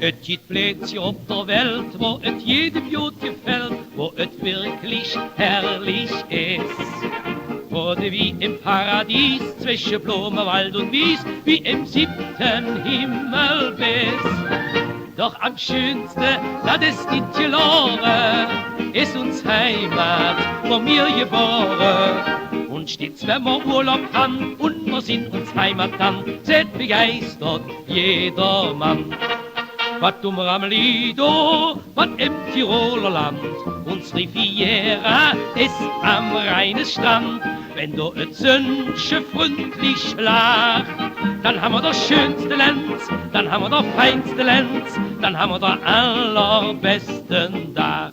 Et gibt Plätze auf der Welt, wo et jedem Jod gefällt, wo et wirklich herrlich ist. Oder wie im Paradies, zwischen Blumenwald und Wies, wie im 7. Himmel bis. Doch am schönsten, das ist die Tirole, ist uns Heimat, wo wir geboren. Und stets, wenn wir Urlaub haben und wir sind uns Heimat dann, seht begeistert jeder Mann. Was tun wir am Lido, was im Tiroler Land, uns Riviera ist am reinen Strand. Wenn du et Sönsche freundlich lacht, dann haben wir das schönste Lenz, dann haben wir das feinste Lenz, dann haben wir das allerbesten Dach.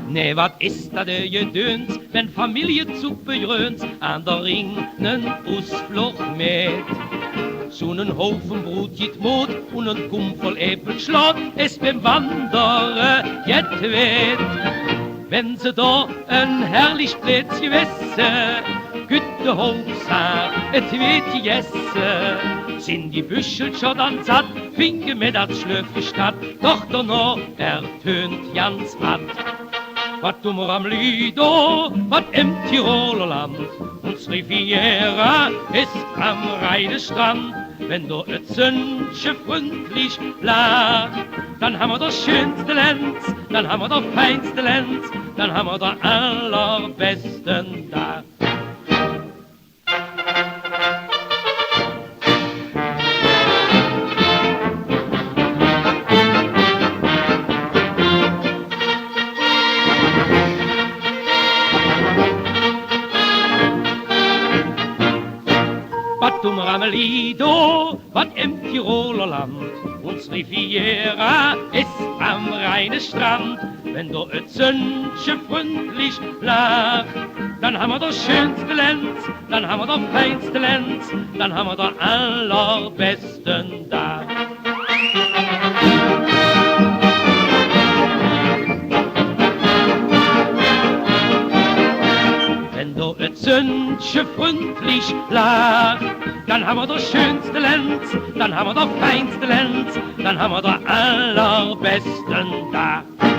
Nee, wat ist da der Gedöns, wenn Familie zu begröns an der Ringen Ausflucht mit? So nen Haufen Brot geht Mut und nen Kumm voll Äpfelschlag, es beim Wandern jet wird. Wenn sie da ein herrlich Plätzchen wesse, gütte Hauptsache, et wird gegessen. Sind die Büschel schon dann satt, finke mir das Schlöffe statt, doch danach ertönt ganz matt. Was tun wir am Lido, was im Tiroler Land, uns Riviera ist am reinen Strand. Wenn du et Sönsche freundlich lacht, dann haben wir das schönste Lenz, dann haben wir das feinste Lenz, dann haben wir das allerbesten Dach. Was tun wir am Lido, was im Tiroler Land, uns Riviera ist am reinen Strand. Wenn du et Sönsche freundlich lacht, dann haben wir das schönste Lenz, dann haben wir das feinste Lenz, dann haben wir das allerbesten Dach. Wenn du et Sönsche freundlich lacht, dann haben wir das schönste Lenz, dann haben wir das feinste Lenz, dann haben wir das allerbesten Dach.